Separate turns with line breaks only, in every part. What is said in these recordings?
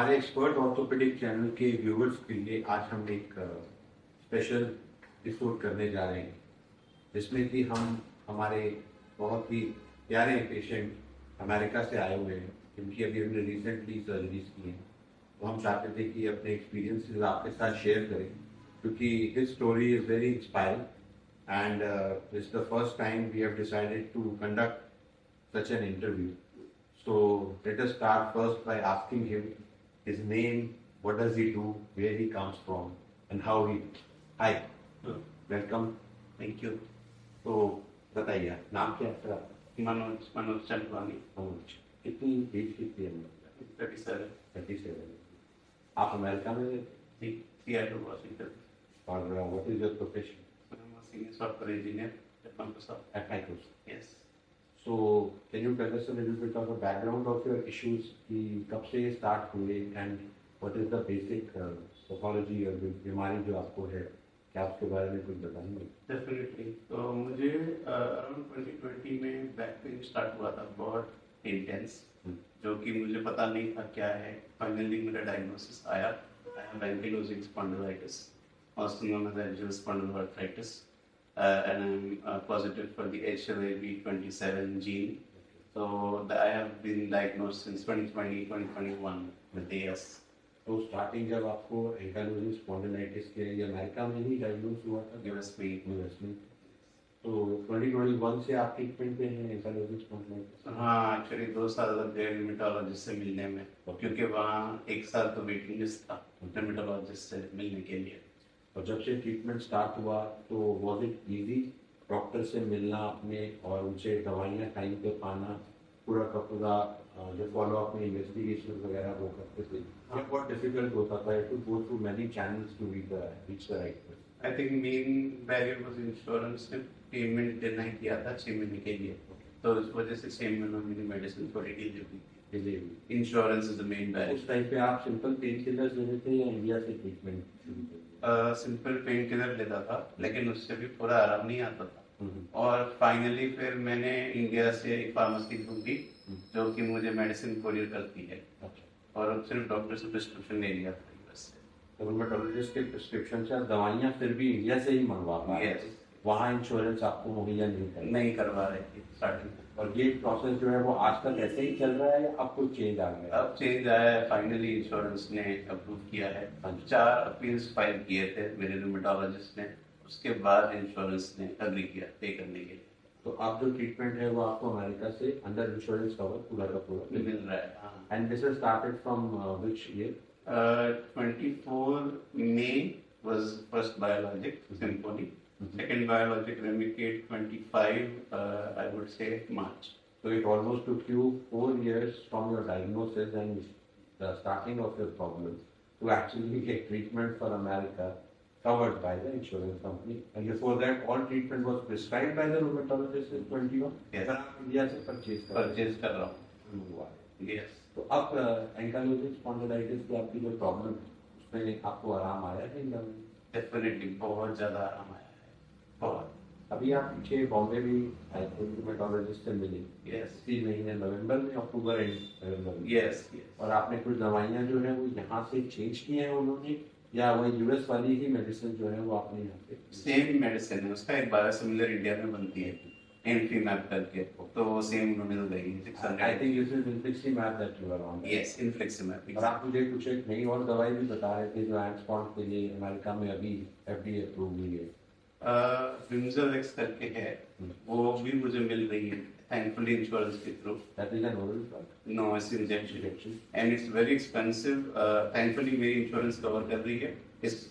हमारे expert orthopaedic channel के viewers के लिए आज हम एक स्पेशल एपिसोड करने जा रहे हैं, जिसमें कि हम हमारे बहुत ही प्यारे पेशेंट अमेरिका से आए हुए हैं, जिनकी अभी हमने रिसेंटली सर्जरीज की हैं। तो हम चाहते थे कि अपने एक्सपीरियंसेस आपके साथ शेयर करें, क्योंकि his story is very inspiring and this is the first time we have decided to conduct such an interview. So let us start first by asking him his name, what does he do, where he comes from, and how he. Hi, welcome.
Thank you.
तो बताइए नाम क्या है आपका?
मनोज मनोज चंदवानी।
मनोज। कितनी as कितनी है?
37।
37। आप अमेरिका में
जी, सियाटल वाशिंगटन।
और what is your profession?
Senior software engineer at Microsoft.
At Microsoft.
Yes.
So can you tell us a little bit of a background of your issues कि कब से ये start हुए and what is the basic pathology और बीमारी जो आपको है, क्या उसके बारे में कुछ बताएंगे?
डेफिनेटली। तो मुझे अराउंड 2020 में बैक पेन स्टार्ट हुआ था, बहुत इंटेंस, जो कि मुझे पता नहीं था क्या है। फाइनली मेरा डायग्नोसिस आया, I have ankylosing spondylitis, also known as axial spondyloarthritis, and I'm positive for the HLA-B27 gene. So I have been diagnosed since 2020, 2021 with AS.
तो स्टार्टिंग जब आपको एंकाइलोजिंग स्पॉन्डिलाइटिस के लिए अमेरिका में ही डायग्नोस हुआ था?
यूएस में।
तो 2021 से आप ट्रीटमेंट पे हैं एंकाइलोजिंग स्पॉन्डिलाइटिस?
हाँ, एक्चुअली 2 साल लग गए रूमेटोलॉजिस्ट से मिलने में, क्योंकि वहाँ 1 साल तो वेटिंग लिस्ट था रूमेटोलॉजिस्ट से मिलने के लिए।
और जब से ट्रीटमेंट स्टार्ट हुआ तो वॉज इट इजी डॉक्टर से मिलना अपने और उनसे दवाइयाँ टाइम पे पाना, पूरा का पूरा जो फॉलो अप में इन्वेस्टिगेशन वगैरह वो करते थे? बहुत डिफिकल्ट होता था to go through many channels to reach the right person?
I think main barrier was insurance ने पेमेंट देना ही किया था 6 महीने के लिए, तो इस वजह से 6 महीनों में मेडिसिन थोड़ी डिले हुई थी। Insurance is the main barrier.
उस टाइम पे आप सिंपल पेन किलर्स लेते थे या इंडिया से ट्रीटमेंट शुरू किया?
सिंपल पेन किलर लेता था, लेकिन उससे भी पूरा आराम नहीं आता था। और फाइनली फिर मैंने इंडिया से एक फार्मेसी ढूंढी जो कि मुझे मेडिसिन कोरियर करती है, और सिर्फ डॉक्टर से प्रिस्क्रिप्शन ले लिया था यूएस से।
तो रूमेटोलॉजिस्ट के प्रिस्क्रिप्शन से दवाइयाँ फिर भी इंडिया से ही मंगवा पाए?
यस।
वहाँ इंश्योरेंस आपको मुहैया नहीं
करवा रहे थे स्टार्टिंग।
और ये प्रोसेस जो है वो आज तक ऐसे ही चल रहा है या अब कुछ चेंज आ गया?
अब चेंज आया है, फाइनली इंश्योरेंस ने अप्रूव किया है। 4 अपील्स फाइल किए थे मेरे रूमेटोलॉजिस्ट ने, उसके बाद इंश्योरेंस ने एग्री किया पे करने के लिए।
तो आप जो ट्रीटमेंट है वो आपको अमेरिका से अंडर इंश्योरेंस कवर पूरा का पूरा
मिल रहा है।
And this has started from which year?
24 May was first biologic Symphony. Second biologic Remicade 25, I would say March.
So it almost took you 4 years from your diagnosis and the starting of your problem to actually get treatment for America covered by the insurance company. And before that, all treatment was prescribed by the rheumatologist in 21?
Yes.
आप India से purchase
कर रहा हूँ। Yes.
तो अब ankylosing spondylitis की आपकी जो प्रॉब्लम है उसमें आपको आराम आया है इंडिया में?
डेफिनेटली बहुत ज़्यादा आराम आया है, बहुत।
अभी आप पीछे बॉम्बे भी रूमेटोलॉजिस्ट से मिले?
यस।
3 महीने नवंबर में, अक्टूबर एंड नवंबर में?
यस।
और आपने कुछ दवाइयाँ जो है वो यहाँ से चेंज की हैं उन्होंने, या वही यूएस वाली ही मेडिसिन जो है वो आपने यहाँ पे?
सेम मेडिसिन है, उसका एक बायोसिमिलर इंडिया में बनती है इन्फ्लिमैब करके, तो वो सेम उन्होंने देगी 600।
I think this is infliximab that you are on?
Yes, infliximab.
और आप मुझे कुछ एक नई और दवाई भी बता रहे थे जो एंटस्पॉट के लिए अमेरिका में अभी एफडीए अप्रूव हुई है?
विम्जलेक्स करके है, वो भी मुझे मिल रही है थैंकफुली इंश्योरेंस के through.
That is an oral drug?
No, it's injection and it's very expensive. Thankfully मेरी इंश्योरेंस कवर कर रही है।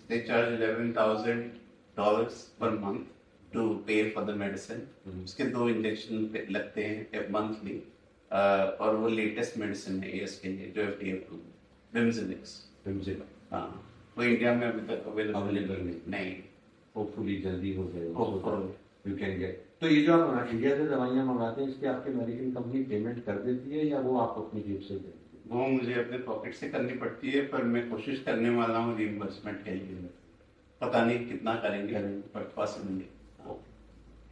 They charge $11,000 per month to pay for the medicine. उसके 2 इंजेक्शन लगते हैं मंथली, और वो लेटेस्ट मेडिसिन है एएस के लिए जो एफडीए अप्रूव्ड, विम्जलेक्स। हाँ, वो इंडिया में अभी तक अवेलेबल नहीं।
होपफुली जल्दी हो जाएगा, यू कैन गेट। तो ये जो आप इंडिया से दवाइयाँ मंगाते हैं इसकी आपकी अमेरिकन कंपनी पेमेंट कर देती है या वो आप अपनी जेब से देते हैं?
वो मुझे अपने पॉकेट से करनी पड़ती है, पर मैं कोशिश करने वाला हूँ रिइंबर्समेंट के लिए। पता नहीं कितना करेंगे, but possibly.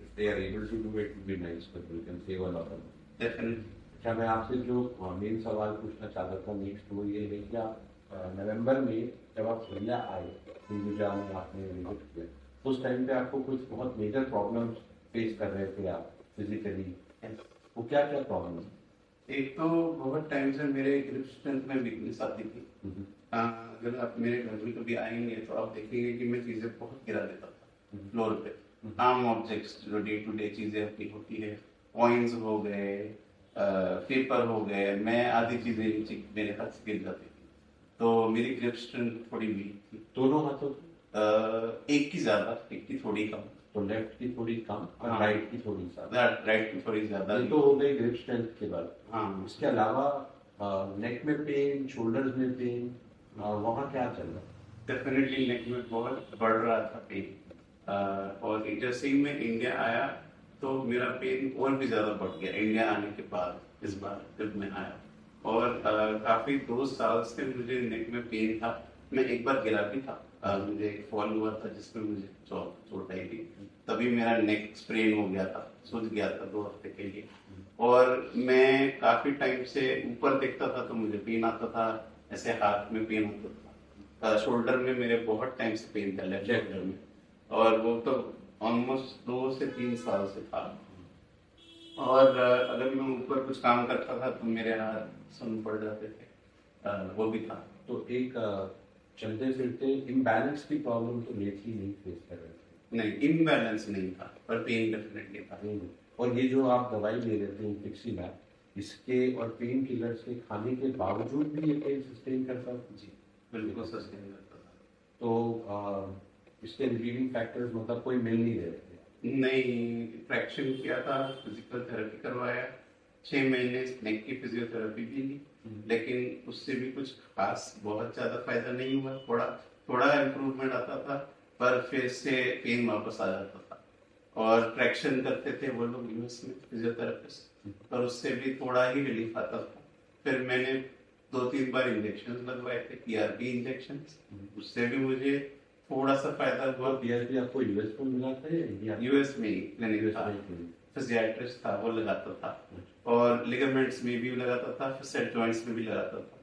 If they are able to do it, it would be nice, but we can save a lot of money.
Definitely.
अच्छा, मैं आपसे जो मेन सवाल पूछना चाहता था नेक्स्ट वो ये है कि आप नवंबर में जब आप इंडिया आए, हिंदुजा में आपने विजिट किया, उस टाइम पे आपको कुछ बहुत मेजर प्रॉब्लम्स फेस कर रहे थे आप फिजिकली, वो क्या क्या प्रॉब्लम?
एक तो बहुत टाइम से मेरे ग्रिप स्ट्रेंथ में वीकनेस आती थी। अगर आप मेरे घर में कभी आएंगे तो आप देखेंगे कि मैं चीजें बहुत गिरा देता था फ्लोर पे। आम ऑब्जेक्ट्स जो डे टू डे चीजें अपनी होती है, कॉइन्स हो गए, पेपर हो गए, मैं आधी चीजें नीचे मेरे हाथ से गिर जाती थी। तो मेरी ग्रिप स्ट्रेंथ थोड़ी वीक थी।
दोनों हाथों की?
एक की ज्यादा, एक की थोड़ी कम।
तो लेफ्ट की थोड़ी कम और
हाँ।
राइट की थोड़ी ज्यादा।
राइट की थोड़ी ज्यादा।
ये तो हो गई ग्रिप स्ट्रेंथ के बाद।
हाँ।
इसके अलावा नेक में पेन, शोल्डर्स में पेन, वहाँ क्या चल रहा है?
डेफिनेटली नेक में बहुत बढ़ रहा था पेन। और जैसे ही मैं इंडिया आया तो मेरा पेन और भी ज्यादा बढ़ गया इंडिया आने के बाद, इस बार जब मैं आया। और काफी 2 साल से मुझे नेक में पेन था। मैं एक बार गिरा भी था, मुझे एक फॉल हुआ था जिसमें मुझे चोट आई थी। तभी मेरा नेक स्प्रेन हो गया था, सूज गया था 2 हफ्ते के लिए। और मैं काफी टाइम से ऊपर देखता था तो मुझे पेन आता था, ऐसे हाथ में पेन होता था, शोल्डर में मेरे बहुत टाइम से पेन था, लेफ्ट शोल्डर में। और वो तो ऑलमोस्ट 2 से 3 साल से था। और अगर मैं ऊपर कुछ काम करता था तो मेरे हाथ सुन पड़ जाते थे, वो भी था।
तो एक चलते फिरते इम्बैलेंस की प्रॉब्लम तो लेटली नहीं फेस कर रहे थे?
नहीं, इम्बैलेंस नहीं था, पर पेन डेफिनेटली था।
और ये जो आप दवाई ले रहे थे इन्फिक्सिमैब, इसके और पेन किलर्स के खाने के बावजूद भी ये पेन सस्टेन करता था?
जी, बिल्कुल सस्टेन करता था।
तो इसके रिलीविंग फैक्टर्स मतलब कोई मिल नहीं रहे थे?
नहीं, ट्रैक्शन किया था, फिजिकल थेरेपी करवाया, 6 महीने नेक की फिजियोथेरेपी भी ली, लेकिन उससे भी कुछ खास बहुत ज्यादा फायदा नहीं हुआ। थोड़ा थोड़ा इम्प्रूवमेंट आता था, पर फिर से पेन वापस आ जाता था। और ट्रैक्शन करते थे वो लोग यूएस में फिजियोथेरेपिस्ट, पर उससे भी थोड़ा ही रिलीफ आता था। फिर मैंने 2-3 बार इंजेक्शन लगवाए थे, पीआरपी इंजेक्शन, उससे भी मुझे थोड़ा सा फायदा हुआ।
पीआरपी आपको यूएस में मिला था या इंडिया?
यूएस में ही क्लिनिक था, फिजियाट्रिस्ट था, वो लगाता था। और लिगामेंट्स में भी लगाता था, फिर सेट जॉइंट्स में भी लगाता था।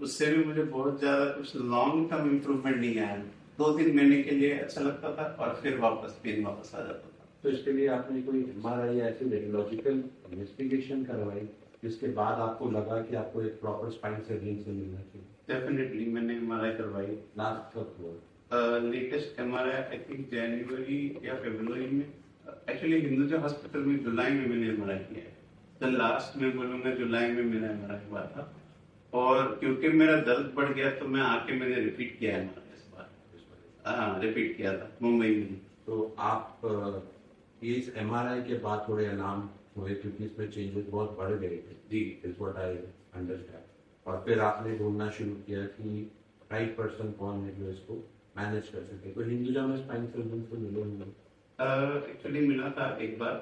उससे भी मुझे बहुत ज्यादा कुछ लॉन्ग टर्म इम्प्रूवमेंट नहीं आया। 2-3 महीने के लिए अच्छा लगता था और फिर वापस पेन वापस आ जाता था।
तो इसके लिए आपने कोई एमआरआई ऐसी रेडियोलॉजिकल इन्वेस्टिगेशन करवाई जिसके बाद आपको लगा कि आपको एक प्रॉपर स्पाइन सर्जन से मिलना चाहिए?
डेफिनेटली मैंने एमआरआई करवाई।
लास्ट कब हुआ?
लेटेस्ट एमआरआई आई थिंक जनवरी या फरवरी में। एक्चुअली हिंदुजा हॉस्पिटल में जुलाई में मैंने एमआरआई किया है। तो लास्ट में बोलूँगा जुलाई में मेरा एमआरआई हुआ था। और क्योंकि मेरा दर्द बढ़ गया तो मैं आके मैंने रिपीट किया एमआरआई इस बार। हाँ, रिपीट किया था मुंबई में।
तो आप इस एमआरआई के बाद थोड़े अलार्म हुए क्योंकि इसमें चेंजेस बहुत बढ़ गए थे?
जी,
इज व्हाट आई अंडरस्टैंड। और फिर आपने ढूंढना शुरू किया कि राइट पर्सन कौन है जो इसको मैनेज कर सके। तो हिंदुजा में स्पाइन सर्जन को मिले होंगे?
एक्चुअली मिला था एक बार।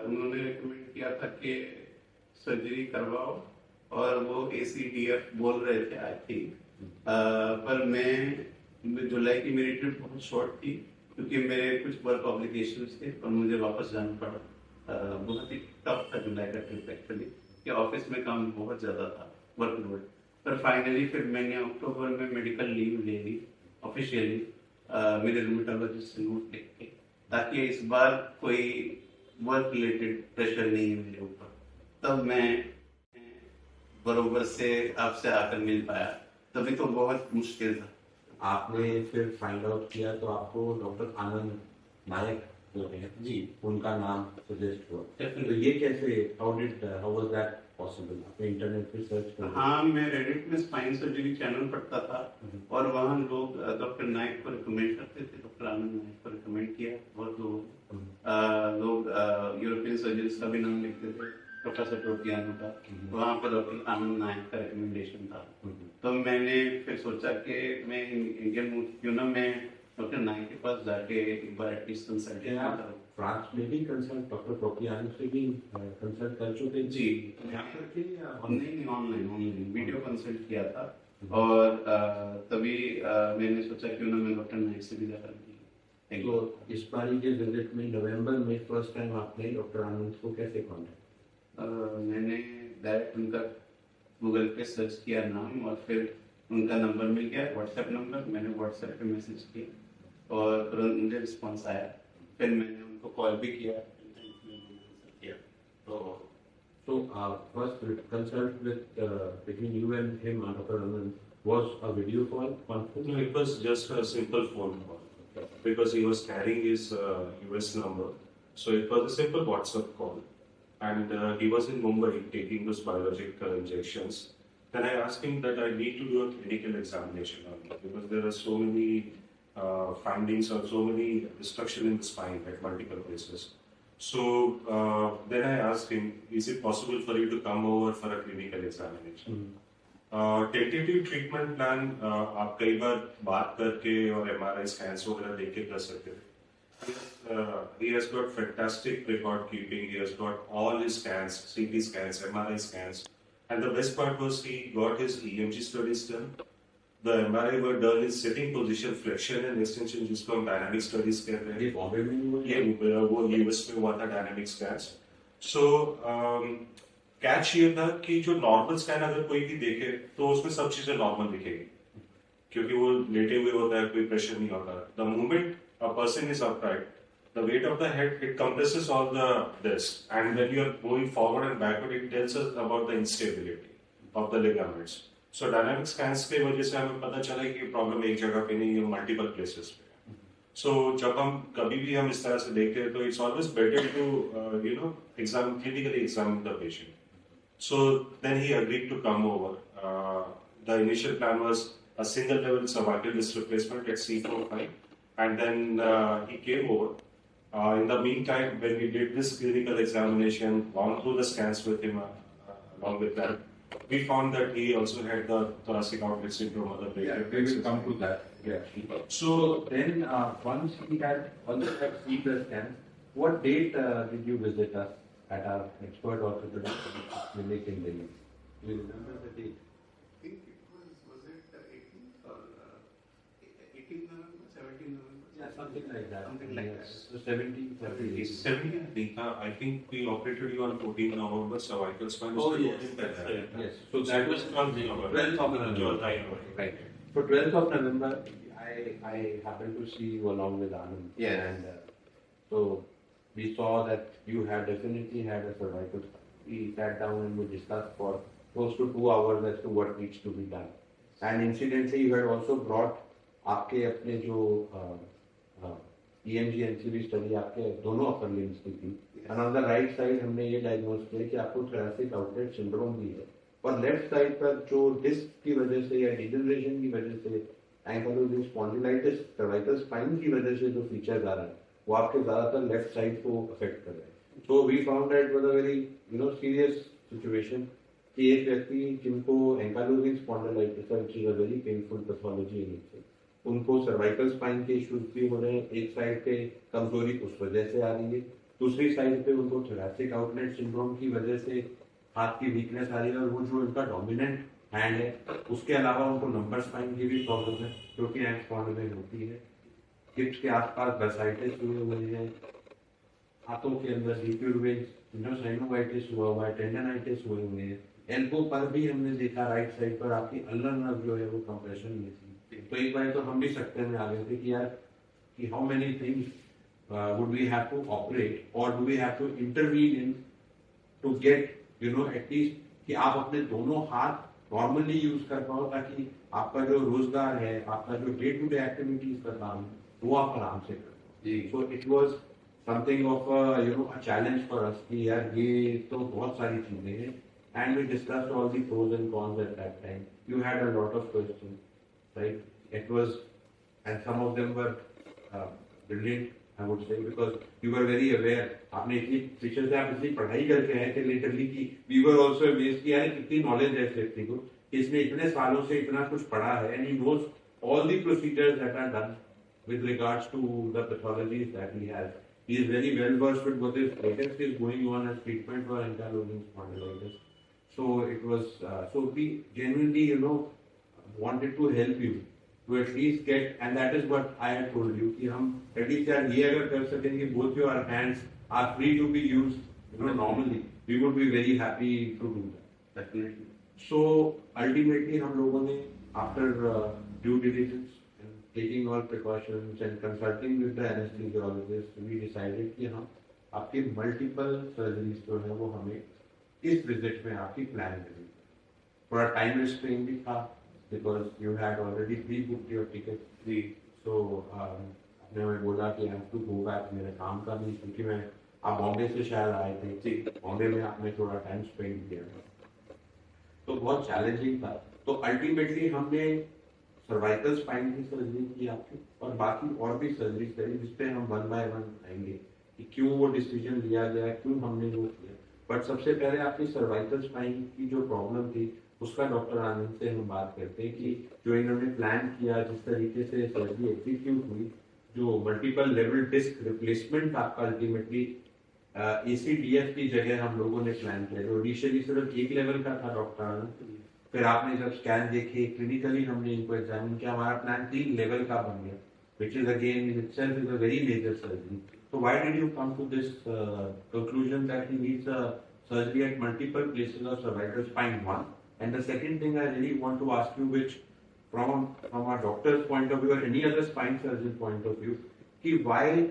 उन्होंने रिकमेंड किया था कि सर्जरी करवाओ, और वो एसीडीएफ बोल रहे थे आई थिंक। पर मैं जुलाई की मेरी ट्रिप बहुत शॉर्ट थी क्योंकि मेरे कुछ वर्क ऑब्लिगेशंस थे और मुझे वापस जाना पड़ा। बहुत ही टफ था जुलाई का ट्रिप एक्चुअली, कि ऑफिस में काम बहुत ज्यादा था, वर्कलोड। पर फाइनली फिर मैंने अक्टूबर में मेडिकल लीव ले ली ऑफिशियली, मेरे रूमेटोलॉजिस्ट से नोट लिख के, ताकि इस बार कोई वर्क रिलेटेड प्रेशर नहीं है मेरे ऊपर। तब मैं बरोबर से आपसे आकर मिल पाया, तभी तो बहुत मुश्किल था।
आपने फिर फाइंड आउट किया तो आपको डॉक्टर आनंद नायक जो है
जी,
उनका नाम सजेस्ट हुआ। तो
डेफिनेटली।
ये कैसे, हाउ वाज दैट पॉसिबल? आपने इंटरनेट पे सर्च कर?
हाँ, मैं रेडिट में स्पाइन सर्जरी चैनल पढ़ता था और वहाँ लोग डॉक्टर नायक को रिकमेंड करते थे, डॉक्टर आनंद नायक को रिकमेंड किया बहुत लोग यूरोपियन सर्जन का भी नाम लिखते थे, प्रोफेसर टोपियानो का, वहाँ पर डॉक्टर आनंद नायक का रिकमेंडेशन था। तो मैंने फिर सोचा कि मैं इंडियन हूँ, क्यों ना मैं डॉक्टर नायक के पास जाके एक बार एटलीस्ट कंसल्टेशन करूँ।
फ्रांस में भी कंसल्ट डॉक्टर टोपियानो से भी कंसल्ट कर चुके?
जी, नहीं, ऑनलाइन वीडियो कंसल्ट किया था। और तभी मैंने सोचा क्यों ना मैं डॉक्टर नायक से भी जाकर मिलूं।
तो इस बारी के विजिट में नवंबर में फर्स्ट टाइम आपने डॉक्टर आनंद को कैसे कॉन्टेक्ट?
मैंने डायरेक्ट उनका गूगल पे सर्च किया नाम और फिर उनका नंबर मिल गया, व्हाट्सएप नंबर, मैंने व्हाट्सएप पे मैसेज किया और तुरंत मुझे रिस्पॉन्स आया। फिर मैंने उनको कॉल भी किया किया। तो
first consult with between you and him, Dr. Anand, was a video call conference?
No, it was just a simple phone call because he was carrying his US number. So it was a simple WhatsApp call. And he was in Mumbai taking those biologic injections. Then I asked him that I need to do a clinical examination on it because there are so many findings or so many destruction in the spine at multiple places. So then I asked him, is it possible for you to come over for a clinical examination? Tentative treatment plan आप कई बार बात करके और MRI scans वगैरह लेके कर सकते थे. He has got fantastic record keeping. He has got all his scans, CT scans, MRI scans, and the best part was he got his EMG studies done. The MRI were done in sitting position, flexion and extension, जिसको हम dynamic studies कहते हैं.
ये बॉम्बे में हुआ है?
ये वो यूएस में हुआ था डायनामिक स्कैन्स. सो कैच ये था कि जो नॉर्मल स्कैन अगर कोई भी देखे तो उसमें सब चीजें नॉर्मल दिखेगी क्योंकि वो लेटे हुए होता है, कोई प्रेशर नहीं होता. The moment a person is upright, the weight of the head, it compresses all the disc, and when you are going forward and backward, it tells us about the instability of the ligaments. So dynamic scans के वजह से हमें पता चला कि problem एक जगह पे नहीं है, मल्टीपल प्लेसेस पे. So जब हम कभी भी हम इस तरह से देखते हैं तो it's always better to clinically examine the patient. So then he agreed to come over. The initial plan was a single level cervical disc replacement at C45. And then he came over. In the meantime, when we did this clinical examination, gone through the scans with him along with that, we found that he also had the thoracic outlet syndrome of the brain.
Yeah, we will come to that. Yeah. So then, once he had seen the scan, what date did you visit us at our expert orthopedic clinic in Delhi? Do you remember the date?
I think it was it 18th or 18th November, 17th November?
Yeah, something like that.
Something like that.
So 17th.
17th, I think we operated you on 14 November, cervical spine.
Oh, yes. Yes. So that was 12th of November. Right. So 12th of November, I happened to see you along with Anand.
Yes.
And so we saw that you had definitely had a cervical. We sat down and we discussed for close to 2 hours as to what needs to be done. And incidentally, you had also brought आपके अपने जो EMG NCV study आपके दोनों upper limbs की थी. And on the right side हमने ये diagnose किया कि आपको थोरेसिक आउटलेट सिंड्रोम भी है और लेफ्ट साइड पर जो डिस्क की वजह से या डिजनरेशन की वजह से एंकाइलोजिंग स्पॉन्डिलाइटिस सर्वाइकल स्पाइन की वजह से जो फीचर्स आ रहे हैं वो आपके ज्यादातर लेफ्ट साइड को अफेक्ट कर रहे हैं. So we found that was a very serious situation कि एक व्यक्ति जिनको एंकाइलोजिंग स्पॉन्डिलाइटिस है, which is a very painful pathology in itself, उनको सर्वाइकल स्पाइन के इश्यूज भी हो रहे हैं. एक साइड पे कमजोरी उस वजह से आ रही है, दूसरी साइड पे उनको थोरेसिक आउटलेट सिंड्रोम की वजह से हाथ की वीकनेस आ रही है और वो जो उनका डोमिनेंट हैंड है उसके अलावा उनको नंबर स्पाइन की भी प्रॉब्लम है जो कि हैंड स्पॉन्ड में होती है. हिप्स के आसपास बर्साइटिस हुए हुए हैं, हाथों के अंदर साइनोवाइटिस हुआ हुआ है, टेंडनाइटिस हुए हुए हैं. एल्बो पर भी हमने देखा राइट साइड पर आपकी अल्नर नर्व जो है वो कंप्रेशन में थी. तो एक बार तो हम भी सकते में आ गए थे कि यार कि how many things would we have to operate और do we have to intervene in to get at least कि आप अपने दोनों हाथ नॉर्मली यूज कर पाओ ताकि आपका जो रोजगार है, आपका जो डे टू डे एक्टिविटीज का काम है वो आप आराम से कर पाओ. So it was something of a challenge for us कि यार ये तो बहुत सारी चीजें हैं. And we discussed all the pros and cons at that time. You had a lot of questions. Right, it was, and some of them were brilliant, I would say, because you were very aware. आपने इतनी पीछे से आप इतनी पढ़ाई करके आए थे लेटरली कि we were also amazed कि यार कितनी नॉलेज है इस व्यक्ति को, इसने इतने सालों से इतना कुछ पढ़ा है and he knows all the procedures that are done with regards to the pathologies that he has. He is very well versed with what is latest is going on as treatment for ankylosing spondylitis. So it was so we genuinely wanted to help you to at least get, and that is what I had told you कि हम at least यार ये अगर कर सकेंगे both your hands are free to be used normally we would be very happy to do that.
Definitely.
So ultimately हम लोगों ने after due diligence and taking all precautions and consulting with the anesthesiologist, we decided कि हम आपके multiple surgeries जो है वो हमें इस visit में आपकी plan करेंगे. थोड़ा time restraint भी था because you had already pre-booked your ticket.
Ji.
So आपने हमें बोला कि I have to go back, मेरे काम का नहीं, क्योंकि मैं आप बॉम्बे से शायद आए थे.
जी.
बॉम्बे में आपने थोड़ा टाइम स्पेंड किया था, तो बहुत चैलेंजिंग था. तो अल्टीमेटली हमने सर्वाइकल स्पाइन की सर्जरी की आपकी, और बाकी और भी सर्जरी करी, जिसपे हम वन बाय वन आएंगे कि क्यों वो डिसीजन लिया गया, क्यों हमने वो किया. बट सबसे पहले आपकी सर्वाइकल स्पाइन की जो प्रॉब्लम थी उसका डॉक्टर आनंद से हम बात करते हैं कि जो इन्होंने प्लान किया, जिस तरीके से सर्जरी एग्जीक्यूट हुई, जो मल्टीपल लेवल डिस्क रिप्लेसमेंट आपका अल्टीमेटली ACDF की जगह हम लोगों ने प्लान किया, जो इनिशियली सिर्फ एक लेवल का था डॉक्टर आनंद. फिर आपने जब स्कैन देखे, क्लिनिकली हमने इनको एग्जामिन किया, हमारा प्लान 3 लेवल का बन गया, which is again in itself is a very major surgery. So why did you come to this conclusion that he needs a surgery at multiple places of cervical spine? One, and the second thing I really want to ask you, which from a doctor's point of view or any other spine surgeon point of view, कि why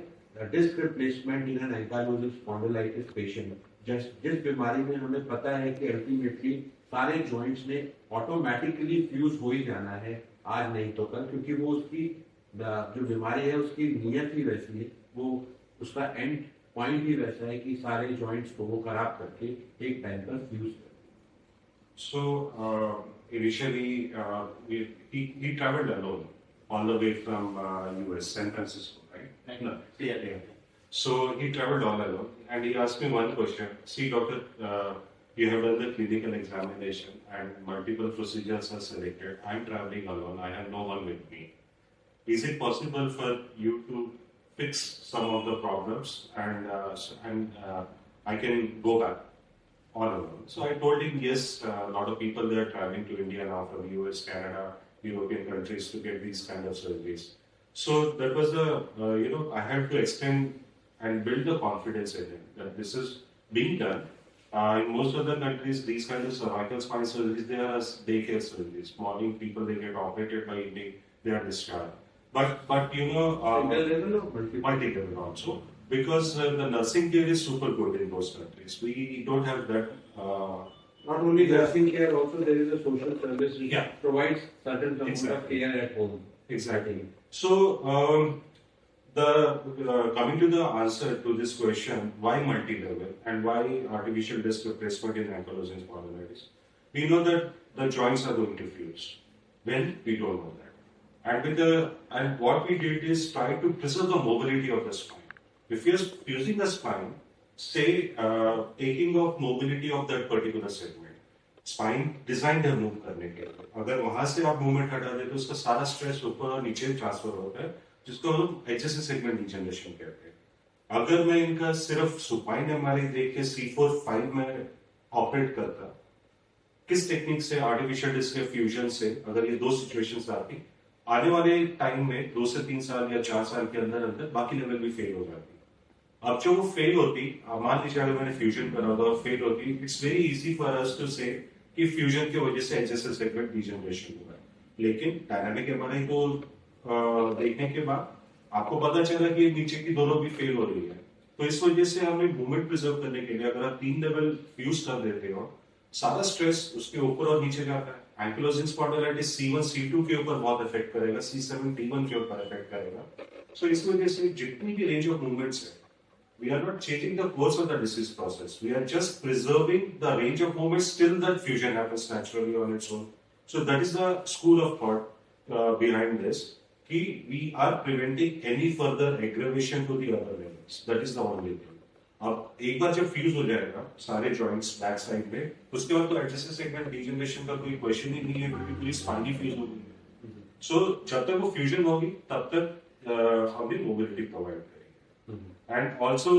disc replacement in an ankylosing spondylitis patient, जिस बीमारी में हमें पता है कि ultimately सारे joints ने ऑटोमेटिकली फ्यूज हो ही जाना है आज नहीं तो कल, क्योंकि वो उसकी जो बीमारी है उसकी नीयत ही वैसी है, वो उसका एंड पॉइंट ही वैसा है कि सारे जॉइंट्स को वो खराब करके एक टाइम पर फ्यूज कर.
So initially he traveled alone all the way from US, San Francisco, right?
No. Yeah.
So he traveled all alone, and he asked me one question. See, doctor, you have done the clinical examination and multiple procedures are selected. I'm traveling alone. I have no one with me. Is it possible for you to fix some of the problems and I can go back all alone? So I told him yes. A lot of people they are traveling to India now from US, Canada, European countries to get these kind of surgeries. So that was I had to extend and build the confidence in him that this is being done. In most of the countries, these kind of cervical spine surgeries, they are as daycare surgeries. Morning people, they get operated, by evening they are discharged. But
Single level or
multi-level also, because the nursing care is super good in those countries. We don't have that.
Not only nursing care, also there is a social service which
Yeah.
provides certain amount of
Exactly.
care at home.
Exactly. So, coming to the answer to this question, why multi-level and why artificial disc replacement in ankylosing spondylitis? We know that the joints are going to fuse. When? We don't know that. And what we did is try to preserve the mobility of the spine. If you're fusing the spine, say taking off mobility of that particular segment. Spine design है move करने के लिए, अगर वहां से आप movement हटा दे तो उसका सारा स्ट्रेस ऊपर और नीचे ट्रांसफर होता है, जिसको हम HSS सेगमेंट डिजनरेशन कहते हैं. अगर मैं इनका सिर्फ सुपाइन MRI देख के C4-5 में ऑपरेट करता, किस टेक्निक से, आर्टिफिशियल डिस्क फ्यूजन से, अगर ये दो सिचुएशंस आती, आने वाले टाइम में 2 से 3 साल या 4 साल के अंदर अंदर बाकी लेवल भी फेल हो जाती. अब जो वो फेल होती, मान लीजिए अगर मैंने फ्यूजन करा था और फेल होती, it's very easy for us to say कि फ्यूजन की वजह से HSS सेगमेंट डिजनरेशन हुआ है. लेकिन डायनामिक MRI को देखने के बाद आपको पता चला कि नीचे की दोनों भी फेल हो रही है. तो इस वजह से हमें मूवमेंट प्रिजर्व करने के लिए अगर आप 3 लेवल फ्यूज कर देते हो, सारा स्ट्रेस उसके ऊपर और नीचे जाता है. एंकिलोजिंग स्पॉन्डिलाइटिस C1 C2 के ऊपर बहुत इफेक्ट करेगा, C7 T1 के ऊपर इफेक्ट करेगा. सो इस वजह से जितनी भी रेंज ऑफ मूवमेंट्स है, we are not changing the course of the disease process. We are just preserving the range of movements till that fusion happens naturally on its own. So that is the school of thought behind this. Ki we are preventing any further aggravation to the other levels. That is the only thing. अब एक बार जब fuse हो जाएगा सारे joints back side में, उसके बाद तो HSS सेगमेंट डिजनरेशन का कोई क्वेश्चन ही नहीं है, क्योंकि पूरी स्पाइन फ्यूज हो गई है. सो जब तक वो फ्यूजन होगी तब तक हम भी मोबिलिटी प्रोवाइड करेंगे. And also,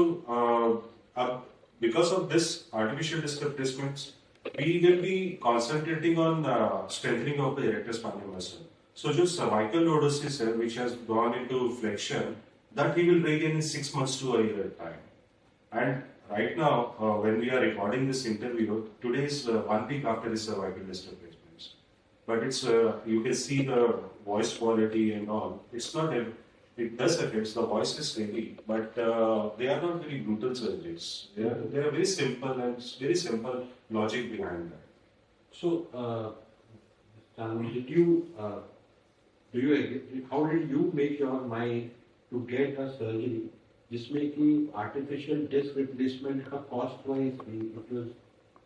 because of this artificial disc replacements, we will be concentrating on strengthening of the erector spinae muscle. So, जो cervical lordosis है, which has gone into flexion, that he will regain in 6 months to a year at time. And right now, when we are recording this interview, today is 1 week after the cervical disc replacements. But it's you can see the voice quality and all. It's not a, it does affect the voice is steady, but they are not very brutal surgeries. They are very simple and it's very simple logic behind that.
So, Sanu, do you agree, how did you make your mind to get a surgery जिसमें कि artificial disc replacement का cost wise it was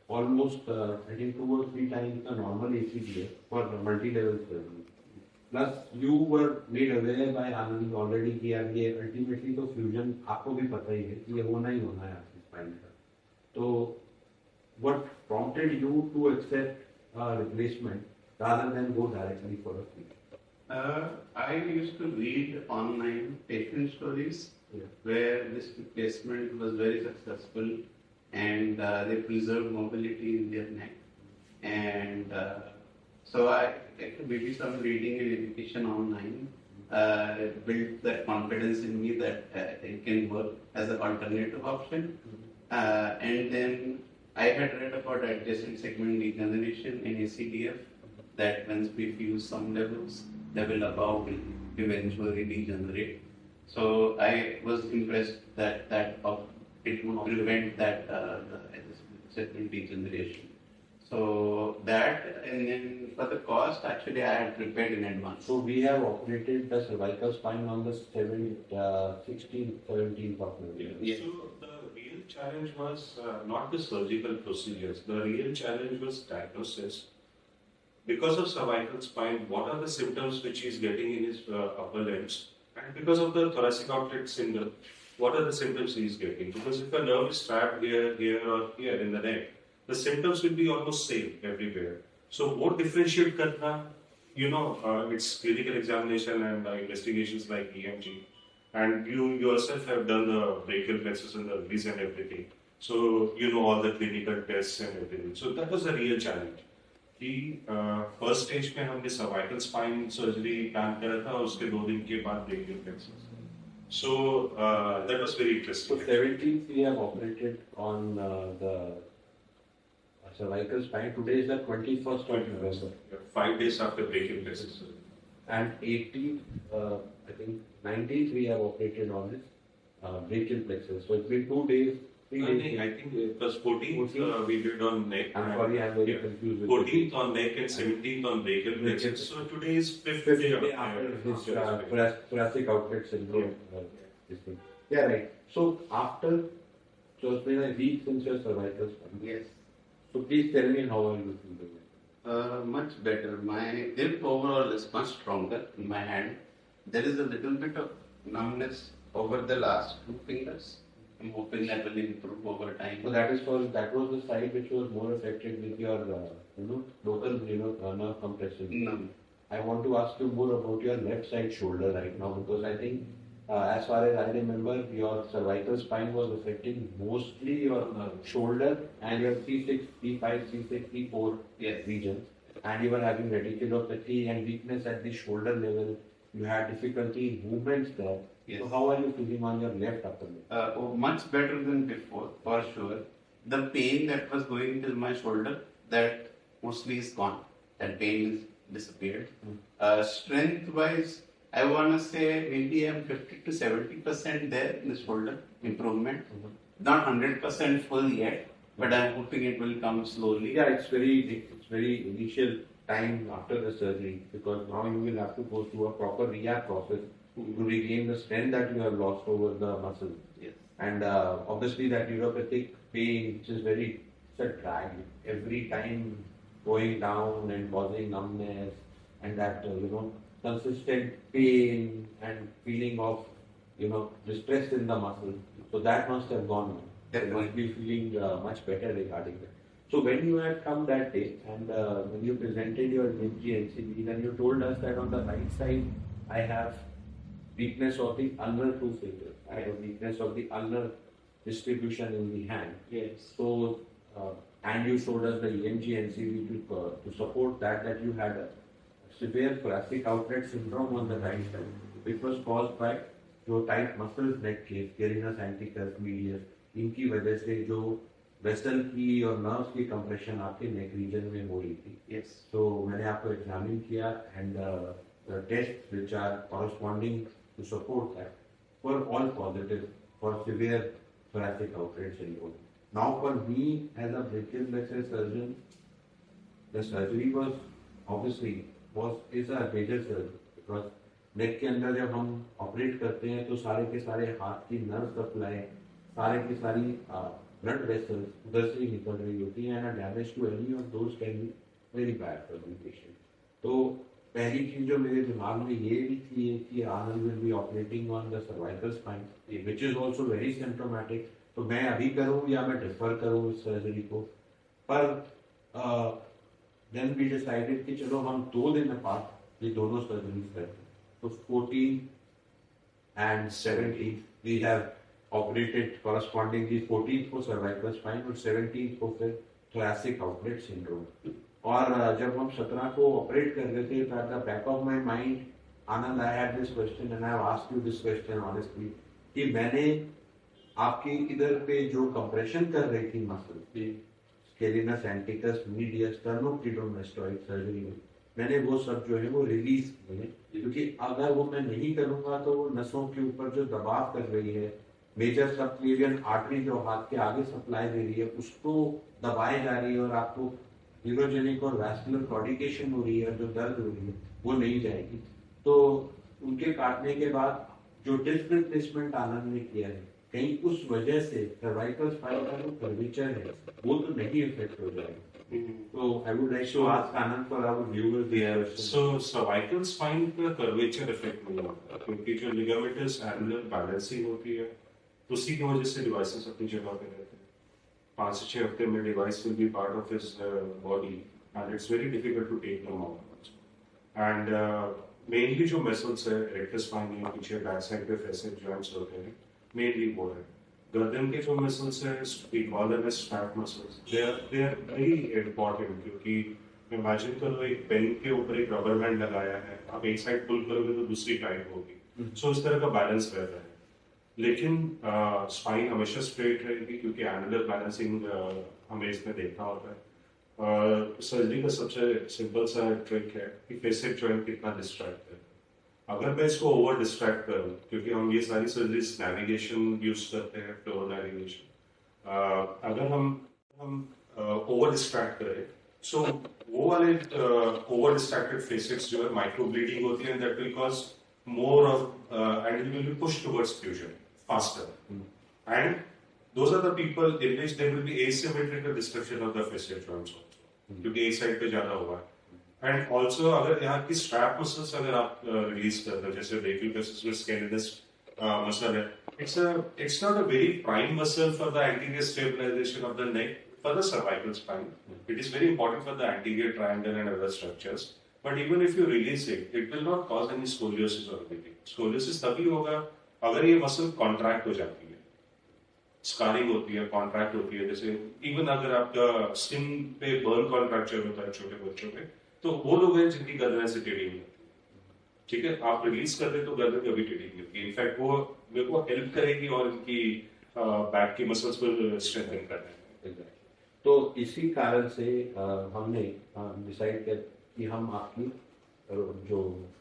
almost I think 2 or 3 times the normal ACDF for multi-level surgery. Plus you were made aware by Anand already कि यार ये ultimately तो fusion आपको भी पता ही है कि ये होना ही होना है आपकी spine का. तो what prompted you to accept a replacement rather than go directly for a fusion?
I used to read online patient stories where this replacement was very successful and they preserved mobility in their neck. And so I maybe some reading and education online built that confidence in me that it can work as an alternative option. And then I had read about adjacent segment degeneration in ACDF that once we fuse some levels, the will above will eventually degenerate. So I was impressed that it would prevent that segment degeneration. So that, and then for the cost, actually I had prepared in advance.
So we have operated the cervical spine on the 16th, 17th of November.
Yes.
So the real challenge was not the surgical procedures. The real challenge was diagnosis. Because of cervical spine, what are the symptoms which he is getting in his upper limbs? And because of the thoracic outlet syndrome, what are the symptoms he is getting? Because if a nerve is trapped here, here, or here in the neck, the symptoms will be almost same everywhere. So what differentiate karna? It's clinical examination and investigations like EMG. And you yourself have done the brachial plexus and the release and everything. So you know all the clinical tests and everything. So that was the real challenge. कि first stage पे हमने cervical spine surgery plan करा था और उसके 2 दिन के बाद brachial plexus. So that was very interesting.
So 17th we have operated on the cervical spine. Today is the 21st of November.
5 days after brachial plexus.
And 18th, I think 19th we have operated on this brachial plexus. So it's been 2 days.
I think it was 14th we did on neck.
I'm sorry, I'm very confused.
14th on neck and 17th on brachial plexus. So today is 5th day
after this thoracic outlet syndrome. This thing. Yeah, right. So so it's been a week since your cervical spine.
Yes.
So please tell me how are you feeling?
Much better. My grip overall is much stronger in my hand. There is a little bit of numbness over the last 2 fingers. I'm hoping that will improve over time.
So that was the side which was more affected with your local nerve compression.
No.
I want to ask you more about your left side shoulder right now because I think as far as I remember your cervical spine was affecting mostly your shoulder and your C6, C5, C6, C4 regions, and you were having radiculopathy and weakness at the shoulder level. You had difficulty in movements there.
Yes.
So how are you feeling on your left upper leg?
Much better than before, for sure. The pain that was going till my shoulder, that mostly is gone. That pain is disappeared. Strength-wise, I want to say maybe I'm 50 to 70% there in the shoulder improvement. Not 100% full yet, but I'm hoping it will come slowly.
Yeah, it's very initial time after the surgery because now you will have to go through a proper rehab process to regain the strength that you have lost over the muscle.
Yes.
And obviously that neuropathic pain, which is it's a drag every time going down and causing numbness and that consistent pain and feeling of distress in the muscle. So that must have gone now. You must be feeling much better regarding that. So when you had come that day and when you presented your NCB, then you told us that on the right side I have weakness of the ulnar 2 fingers. I have weakness of the ulnar distribution in the hand.
Yes.
So and you showed us the EMG NCB to support that you had a severe thoracic outlet syndrome on the right side, which was caused by your tight muscles, neck cave, Carinus anticus medius, इनकी वजह से जो vessel की और nerves की compression आपके neck region में हो रही थी।
Yes.
तो मैंने आपको एग्जामिन किया and the test which are corresponding to support that were all positive for severe thoracic outlet syndrome. Now for me as a brachial plexus surgeon, the surgery was obviously is a major surgery because नेक के अंदर जब हम operate करते हैं तो सारे के सारे हाथ की नर्व सप्लाई, सारे की सारी ब्लड वेसल्स उधर से ही निकल रही होती है and damage to any of those can be very bad for the patient. तो पहली चीज जो मेरे दिमाग में ये भी थी कि Anand will be operating on the cervical spine which is also very symptomatic. तो मैं अभी करूं या मैं डिफर करूं इस सर्जरी को, पर देन वी डिसाइडेड कि चलो हम 2 दिन अपार्ट ये दोनों सर्जरीज करते हैं। तो 14 and 17 we have operated correspondingly 14th को cervical spine और 17th को फिर thoracic outlet syndrome। और जब हम 17 को ऑपरेट कर रहे थे तो at the back of my mind Anand I had this question and I have asked you this question honestly कि मैंने आपकी इधर पे जो कंप्रेशन कर रही थी मसल स्केलिनस एंटिकस मीडियस स्टर्नोक्लीडोमास्टोइड सर्जरी में मैंने वो सब जो है वो रिलीज किए, क्योंकि अगर वो मैं नहीं करूंगा तो वो नसों के ऊपर जो दबाव कर रही है, मेजर सबक्लेवियन आर्टरी जो हाथ के आगे सप्लाई दे रही है उसको दबाए जा रही है और आपको न्यूरोजेनिक और वैस्कुलर क्लॉडिकेशन हो रही है, जो दर्द हो रही है वो नहीं जाएगी। तो उनके काटने के बाद जो डिस्क रिप्लेसमेंट आनंद ने किया है कहीं उस वजह से सर्वाइकल स्पाइन का जो कर्वेचर है वो तो नहीं इफेक्ट हो जाएगा। So I would like to ask Anand for our viewers this question.
So cervical spine का curvature effect नहीं होता क्योंकि जो ligamentous annular balancing होती है उसी की वजह से devices अपनी जगह पे रहते हैं। 5 से 6 हफ्ते में device will be part of his body and it's very difficult to take them out. And mainly जो muscles है rectus spine या पीछे back side पे facet joints होते हैं mainly वो है। गर्दन के जो मसल्स हैं we call them as strap muscles, they are very important क्योंकि इमेजिन करो एक पेन के ऊपर एक रबर बैंड लगाया है, आप एक साइड पुल करोगे तो दूसरी टाइट होगी, सो इस तरह का बैलेंस रहता है। लेकिन स्पाइन हमेशा स्ट्रेट रहेगी क्योंकि एनुलर बैलेंसिंग हमें इसमें देखना होता है। सर्जरी का सबसे सिंपल सा ट्रिक है कि फेसेट जॉइंट कितना डिस्ट्रैक्ट है। अगर मैं इसको ओवर डिस्ट्रैक्ट करूं क्योंकि हम ये सारी सर्जरीज नेविगेशन यूज करते हैं, फ्लोर नेविगेशन, अगर हम ओवर डिस्ट्रैक्ट करें सो वो वाले ओवर डिस्ट्रैक्टेड फेसेट्स जो है माइक्रो ब्लीडिंग होती है that will cause more of and it will be push towards fusion faster and those are the people in which there will be asymmetrical destruction of the facet joints also क्योंकि एक side पे ज्यादा हुआ है। And also अगर यहाँ की strap muscles अगर आप रिलीज करते हो जैसे ब्रेकियल प्लेक्सस में स्केलिनस मसल है, it's not a very prime muscle for the anterior stabilization of the neck for the cervical spine. It is very important for the anterior triangle and other structures, but even if you release it, it will not cause any scoliosis or anything. Scoliosis तभी होगा अगर ये muscle contract हो जाती है, scarring होती है, contract होती है। जैसे इवन अगर आपका स्किन पे बर्न कॉन्ट्रैक्चर होता है छोटे बच्चों में तो वो लोग हैं जिनकी गर्दन से टेढ़ी नहीं होती, ठीक है, आप रिलीज कर दे तो गर्दन कभी टेढ़ी नहीं होती। इनफैक्ट वो मेरे को हेल्प करेगी और इनकी बैक की मसल्स को स्ट्रेंथन करने में।
तो इसी कारण से हमने डिसाइड किया कि हम आपकी जो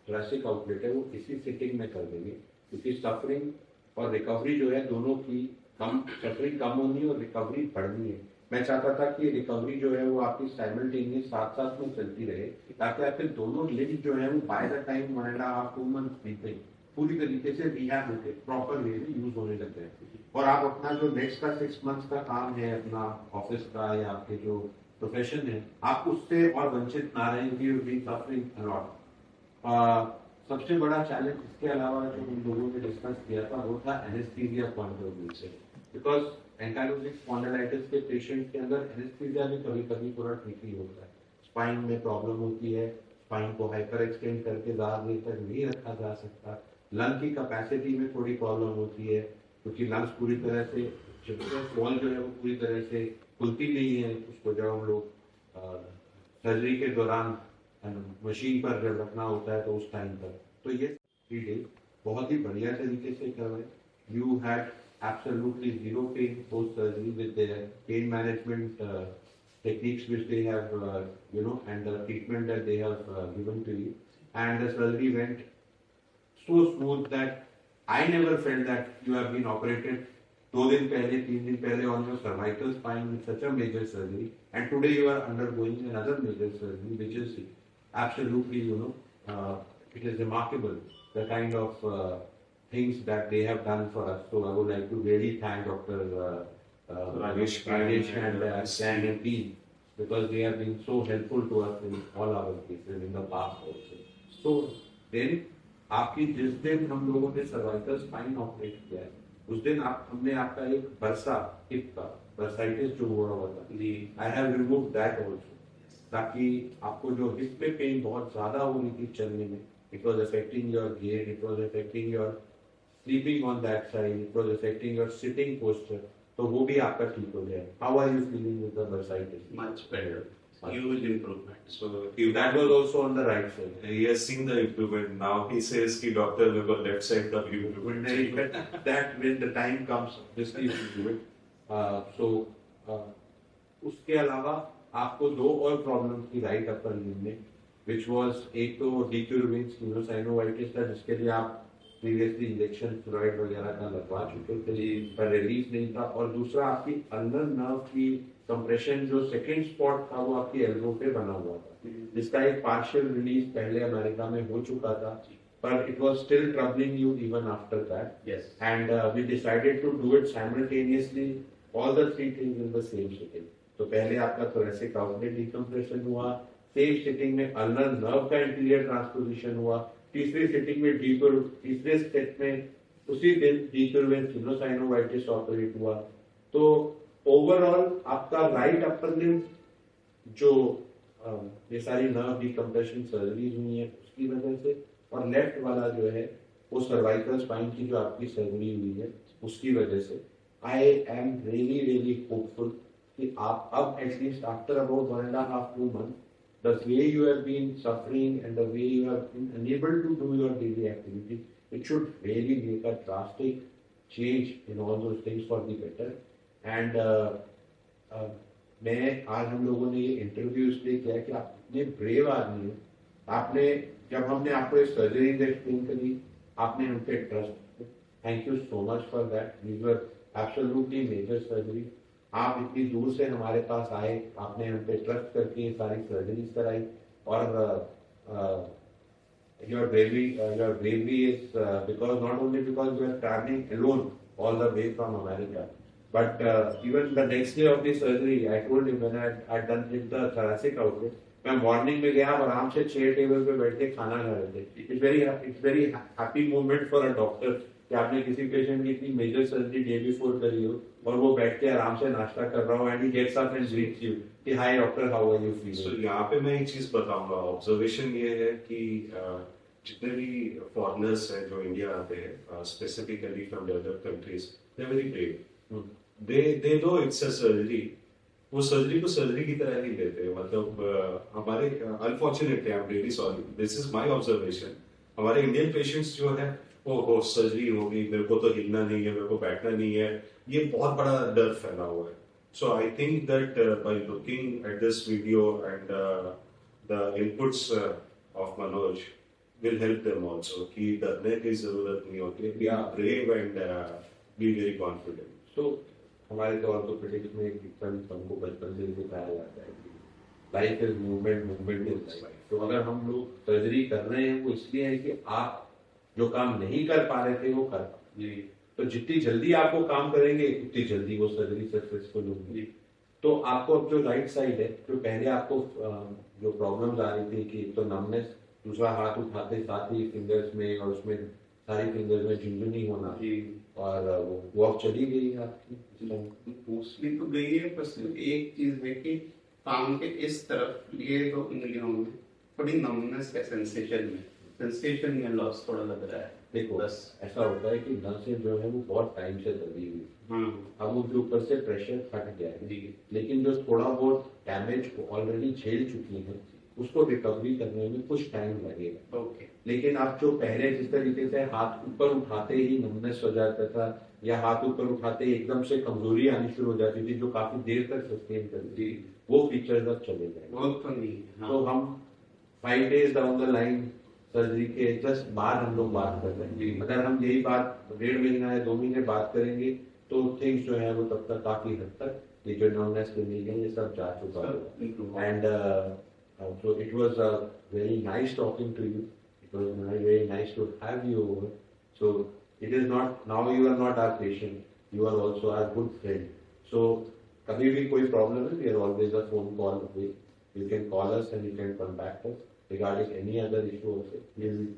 thoracic आउटलेट है वो इसी सिटिंग में कर देंगे, क्योंकि सफरिंग और रिकवरी जो है दोनों की सफरिंग कम होनी और रिकवरी बढ़नी है। मैं चाहता था कि रिकवरी जो है वो आपकी साइमल्टेनियस साथ साथ में चलती रहे ताकि आपके दोनों लिम्स जो है वो बाय द टाइम 1.5-2 मंथ बीते पूरी तरीके से रिहैब होके प्रॉपर वे में यूज होने लग जाए और आप अपना जो नेक्स्ट का 6 मंथ्स का काम है अपना ऑफिस का या आपके जो प्रोफेशन है आप उससे और वंचित ना रहें। You being suffering a lot. सबसे बड़ा चैलेंज इसके अलावा जो हम लोगों ने डिस्कस किया था वो था एनेस्थीसिया पॉइंट ऑफ व्यू से, बिकॉज एंकाइलोजिक स्पॉन्डिलाइटिस के पेशेंट के अंदर एनेस्थीसिया भी कभी कभी पूरा ठीक ही होता है। स्पाइन में प्रॉब्लम होती है, स्पाइन को हाइपर एक्सटेंड करके ज़्यादा देर तक नहीं रखा जा सकता, लंग की कैपेसिटी में थोड़ी प्रॉब्लम होती है क्योंकि लंग्स पूरी तरह से वॉल जो है वो पूरी तरह से खुलती नहीं है, उसको जब हम लोग सर्जरी के दौरान मशीन पर जब रखना होता है तो उस टाइम पर। तो ये 3 डेज बहुत ही बढ़िया तरीके से करवाए। You had absolutely zero pain post surgery with their pain management techniques which they have, and the treatment that they have given to you. And the surgery went so smooth that I never felt that you have been operated 2 दिन पहले 3 दिन पहले on your cervical spine with such a major surgery, and today you are undergoing another major surgery, which is absolutely, it is remarkable the kind of things that they have done for us. So I would like to really thank Dr. Rajesh and Stan and team, because they have been so helpful to us in all our cases in the past also. So then आपकी जिस दिन हम लोगों ने cervical spine operate किया है, उस दिन हमने आपका एक बरसा हिप का बर्साइटिस जो हुआ था, I have remove that also, ताकि आपको जो हिप में पेन बहुत ज्यादा हो रही थी चलने में, it was affecting your gait, it was affecting your sleeping on that side, it was affecting your sitting posture, तो वो भी आपका ठीक हो गया. How are you feeling with the bursitis?
Much better. Huge improvement.
So
That was also on the right side.
he has seen the improvement. Now he says कि doctor मेरे को left side का भी improvement
नहीं,
चाहिए.
but that when the time comes, obviously you will do it. उसके अलावा आपको 2 और प्रॉब्लम थी राइट अपर लिम्ब में, which was एक तो decurving sinusitis था, जिसके लिए आप प्रीवियसली इंजेक्शन स्टेरॉइड वगैरह का लगवा चुके थे पर रिलीज नहीं था, और दूसरा आपकी अंदर नर्व की कंप्रेशन जो सेकंड स्पॉट था वो आपकी एल्बो पे बना हुआ था, जिसका एक पार्शियल रिलीज पहले अमेरिका में हो चुका था, पर it was still troubling you even after that.
Yes.
And we decided to do it simultaneously all the 3 things in the same sitting. तो पहले आपका थोरेसिक आउटलेट डिकम्प्रेशन हुआ, सेम सिटिंग में अल्नर नर्व का इंटीरियर ट्रांसपोजिशन हुआ, तीसरी sitting में तीसरे स्टेप में उसी दिन डीकर्वेंस सिनोसाइनोवाइटिस ऑपरेट हुआ. तो ओवरऑल आपका राइट अपर लिम्ब जो ये सारी नर्व डिकम्प्रेशन सर्जरीज हुई है उसकी वजह से, और लेफ्ट वाला जो है वो सर्वाइकल स्पाइन की जो आपकी सर्जरी हुई है उसकी वजह से, आई एम रियली होपफुल कि आप अब at least after about 1.5-2 months, the way you have been suffering and the way you have been unable to do your daily activity, it should really make a drastic change in all those things for the better. And मैं आज हम लोगों ने ये interview इसलिए किया कि आप इतने ब्रेव आदमी हैं, आपने जब हमने आपको एक सर्जरी एक्सप्लेन करी आपने हम पे trust, thank you so much for that. These were absolutely major surgery. आप इतनी दूर से हमारे पास आए, आपने हम पे ट्रस्ट करके ये सारी सर्जरीज कराई, और your bravery is because not only because you are traveling alone all the way from America, but even the next day of the surgery, I told him when I had done with the thoracic outlet, मैं morning में गया, आराम से 6 table पे बैठ के खाना खा रहे थे. It's very happy moment for a doctor कि आपने किसी पेशेंट की इतनी मेजर सर्जरी डे बिफोर करी हो और वो बैठ के आराम से नाश्ता कर रहा हो, and he gets up and greets you कि hi doctor, how are you
So
feeling.
यहाँ पे मैं एक चीज बताऊंगा. ऑब्जर्वेशन ये है कि जितने भी फॉरेनर्स हैं जो इंडिया आते हैं specifically from developed countries, they are very brave. They know it's a surgery. वो सर्जरी को सर्जरी की तरह ही लेते हैं. मतलब हमारे unfortunately, I am really sorry, this is my observation, हमारे इंडियन पेशेंट्स जो है वो सर्जरी होगी, मेरे को तो हिलना नहीं है, मेरे को बैठना नहीं है, ये बहुत बड़ा डर फैला हुआ है. So I think that by looking at this video and the inputs of Manoj will help them also कि डरने की जरूरत नहीं होती. Be brave and be very confident.
So हमारे तो ऑर्थोपेडिक्स में एक डिफरेंस हमको बचपन से सिखाया जाता है कि life is movement, movement is life. तो अगर हम लोग सर्जरी कर रहे हैं वो इसलिए है कि आप जो काम नहीं कर पा रहे थे वो कर पाए. तो जितनी जल्दी आप वो काम करेंगे उतनी जल्दी वो सर्जरी सक्सेसफुल होगी. तो आपको अब जो राइट साइड है, जो पहले आपको जो प्रॉब्लम्स आ रही थी कि एक तो नमनेस, दूसरा हाथ उठाते साथ ही फिंगर्स में और उसमें सारी फिंगर्स में झुंझुनी होना, और वो अब चली गई है आपकी.
मोस्टली तो गई है, बस एक चीज है कि पाम के इस तरफ ये 2 उंगलियों में थोड़ी नमनेस है, सेंसेशन में लॉस थोड़ा लग रहा है.
देखो
बस
ऐसा होता है कि नसें जो है वो बहुत टाइम से दबी हुई, अब उनके ऊपर से प्रेशर हट गया है, लेकिन जो थोड़ा बहुत डैमेज ऑलरेडी झेल चुकी है उसको रिकवरी करने में कुछ टाइम लगेगा.
ओके.
लेकिन आप जो पहले जिस तरीके से हाथ ऊपर उठाते ही नमनेस हो जाता था, या हाथ ऊपर उठाते ही एकदम से कमजोरी आनी शुरू हो जाती थी जो काफी देर तक सस्टेन करती थी, वो फीचर्स अब चले गए।
बहुत फनी।
तो हम 5 days down the line surgery के जस्ट बाद हम लोग बात कर रहे हैं। अगर हम यही बात 1.5 महीना या 2 महीने बात करेंगे तो थिंग्स जो है वो तब तक काफी हद तक ये जो नॉननेस ये सब जा चुका है। And so it was very nice talking to you. It was very nice to have you over. So it is not, now you are not our patient, you are also our good friend. So कभी भी कोई problem है, we are always a phone call away. You can call us and you can contact us regarding any other issue also. We will be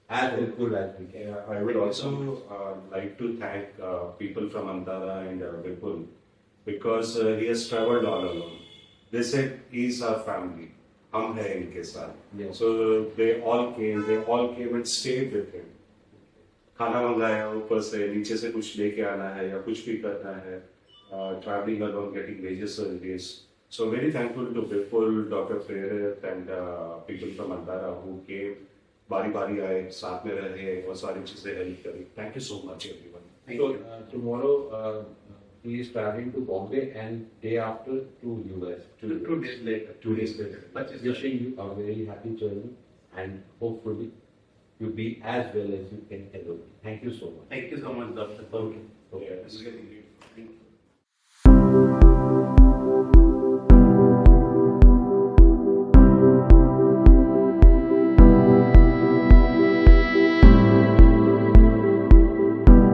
as helpful as we can.
Yeah, I would also like to thank people from Antara and Vipul because he has traveled all alone. They said he's our family. हम हैं इनके साथ.
Yes.
So they all came and stayed with him. खाना मंगाया ऊपर से, नीचे से कुछ लेके आना है या कुछ भी करना है. Traveling alone, getting major surgeries. So very thankful to Vipul, Dr. Prerit and people from Antara who came. बारी-बारी आए, साथ में रहे और सारी चीजें हेल्प करी. Thank you so much everyone.
So tomorrow he is traveling to Bombay and day after to US.
2 days later.
2 days later.
But it's
Wishing you a very happy journey and hopefully you be as well as you can ever be. Thank you so much.
Thank you so much, Dr.
Okay.
It's really